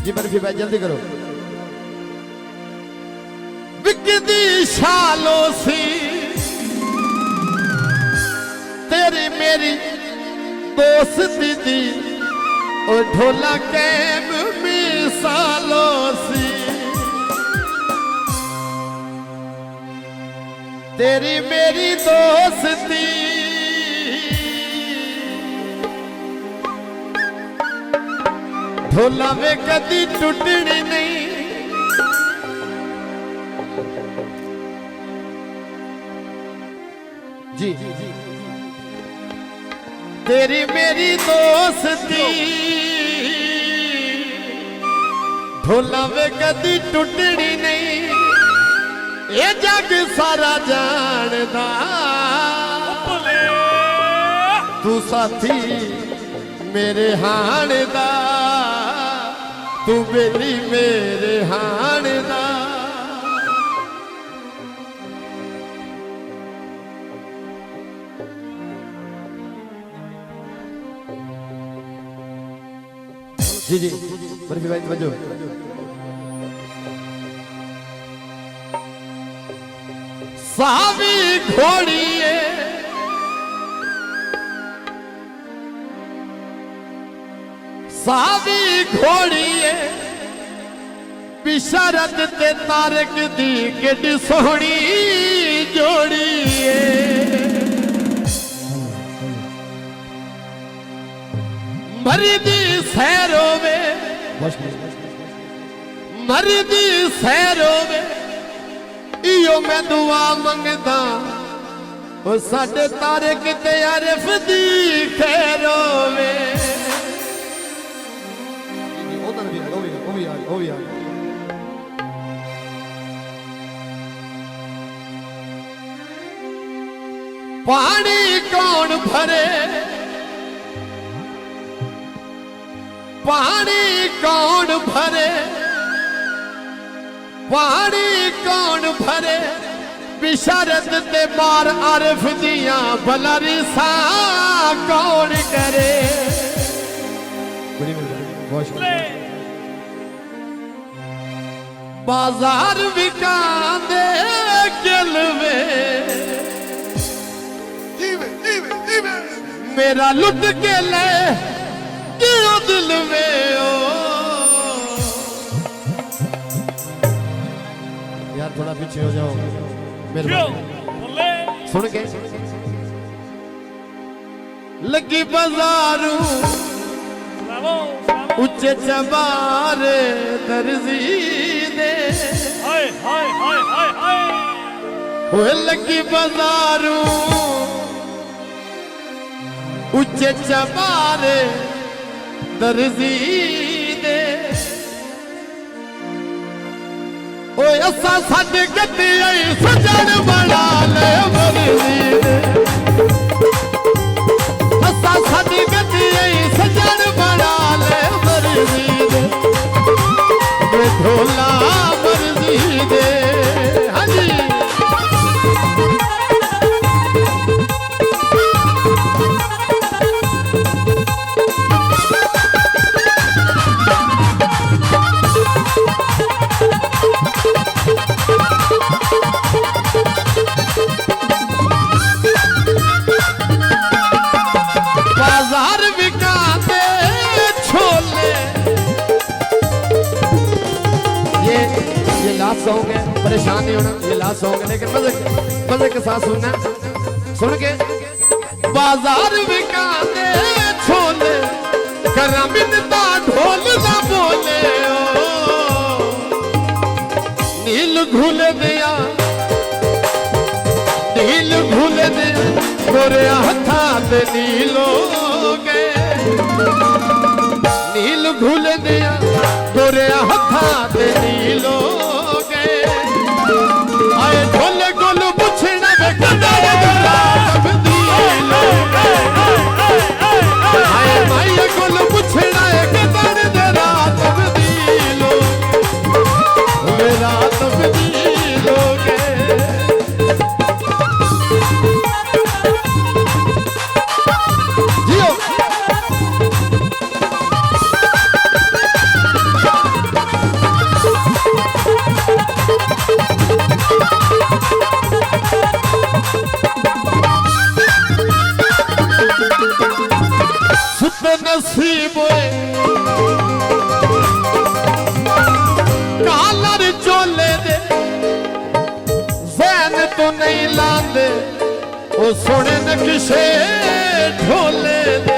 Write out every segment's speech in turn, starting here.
जी बर्फी भाई जल्दी करो। बिकदी शालों सी तेरी मेरी दोस्ती दी और ढोला कैम मिसालों सी तेरी मेरी दोस्ती ढोला वे कदी टूटनी नहीं। जी तेरी मेरी दोस्ती ढोला वे कदी टूटनी नहीं। ये जग सारा जानदा तू साथी मेरे हाण दा तू बेली मेरे हाण दा। जी जी बर्फी भाई तवज्जो। सावी घोड़ी सावी घोड़ी बिशरत ते तारक दी किड्डी सोहनी जोड़ी मरी दी सैरो में मरी दी सैरो में इयो मैं दुआ मंगदा ओ साडे तारक ते आरिफ दी खैरो में। पानी कौन भरे पानी कौन भरे पानी कौन भरे बिशरत ते मार आरिफ दियां भला रिसा कौन करे। बाजार विकांदे गिलवे मेरा लुट के ले क्यों दिल में ओ। यार थोड़ा पीछे हो जाओ मेहरबानी सुन के। लगी बाजारू उच्चे चबारे दर्जी दे वो लगी बाजारू उच्चे चबारे दर्जी दे ओ असा सद गड्डी आई सजन बना ले मर्जी दे असा सद गड्डी आई सजन बना ले मर्जी दे ढोला मर्जी दे। हाँ जी बाजार बिकाते छोले ये लास्ट सॉन्ग है परेशान नहीं होना ये लास्ट सॉन्ग है लेकिन मजे के साथ सुनना सुन के। बाजार बिकाते छोले करा मिन्नता ढोल ना बोले ओ नील घुल दिया नील घुल दिया गोरे हथा ते नीलो गए नील घुल दिया गोरे हथा ते नीलो गए आए ढोले गोल पुछना वे कदर आए माई गोल पुछना कदर रात बदीलो रात बदीलो गए। खुद नसीब कालर चोले दे जैन तो नहीं लांदे वो सोने नक्शे ढोले दे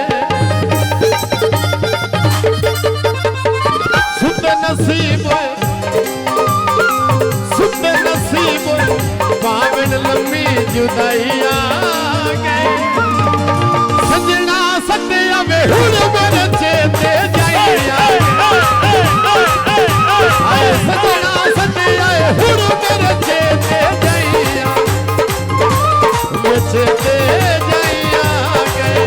खुद नसीब पावन लम्बी जुदाइया गए सजना सत्या में हुड़ मेरे चेते जाइया सजना सत्या हुड़ मेरे चेते जाइया ये चेते जाइया गए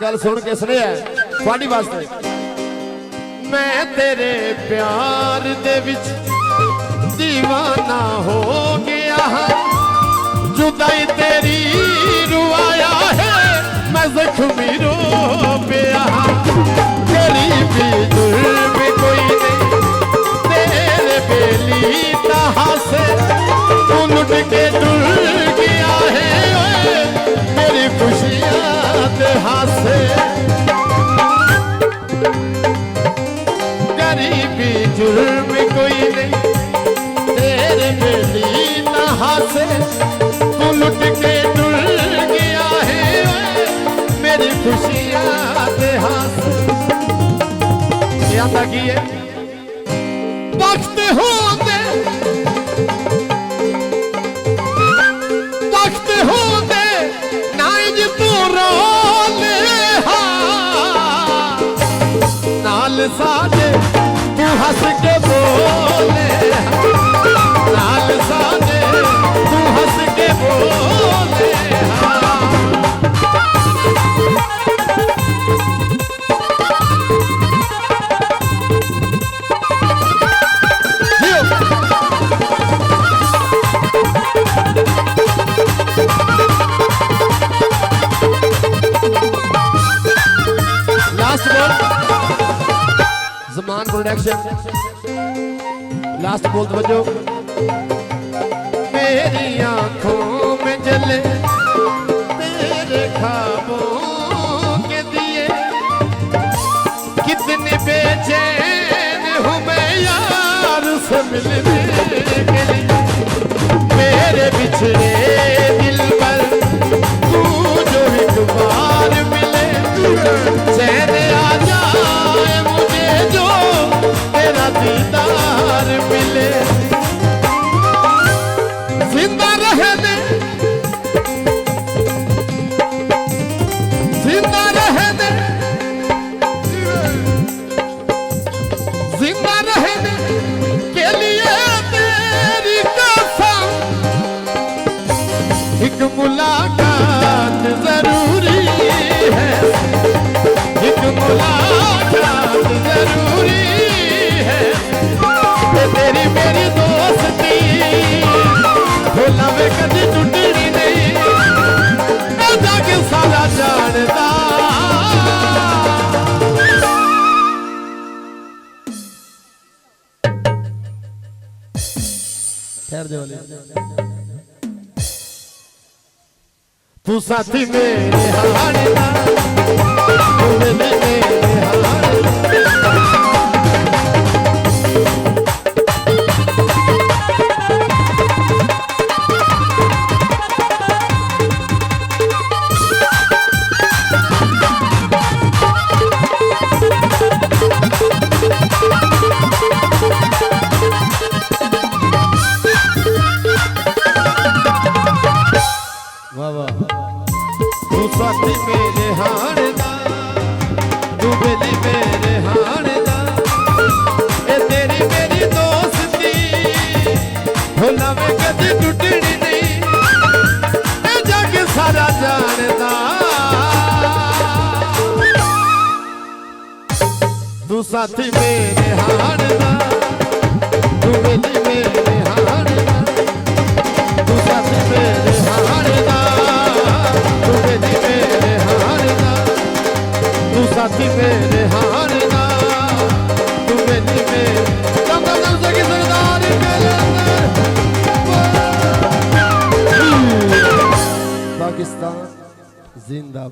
गल सुन के सुने थोड़ी वास्ते मैं तेरे प्यार दे विच दीवाना हो गया जुदाई तेरी रुआया है मैं जख्मी रो पिया गरीबी जुल्म कोई नहीं तेरे बेली तहा से तू लुट के डुल गया है मेरी खुशियां हासे गरीबी जुर्म कोई नहीं तेरे बेली ना हासे तू लुट के डुल गया है मेरी खुशियां दे हासे याद की है वक्त होंदे नाइज तू रो साजे तू हंस के बोले लाल साजे तू हंस के बोले लास्ट बोल ज़मान प्रोडक्शन लास्ट बोल बजो मेरी आंखों में जले तेरे ख्वाबों के दिए कितने बेचैन हूँ मैं यार से मिलने के लिए मेरे बिछड़े दिल पर तू जो एक बार मिले चैन आ जाए मुझे जो तेरा दीदार मिले जिंदा रहने जिंदा रहने जिंदा रहने के लिए तेरी कसम एक मुलाकात जरूरी है एक मुलाकात जरूरी है तेरी मेरी दोस्ती भोला में कभी टूटनी नहीं जाके सारा जानता ठहर दे वाले तू साथी मेरे हारना तू मेरे हारना तू साथी मेरे हारदा तू बेली मेरे हारदा ए तेरी मेरी दोस्ती भोला में कभी टूटनी नहीं ए जग सारा जानदा तू साथी मेरे हारदा तू बेली मेरे हारदा तू साथी मेरे जिंदाबाद।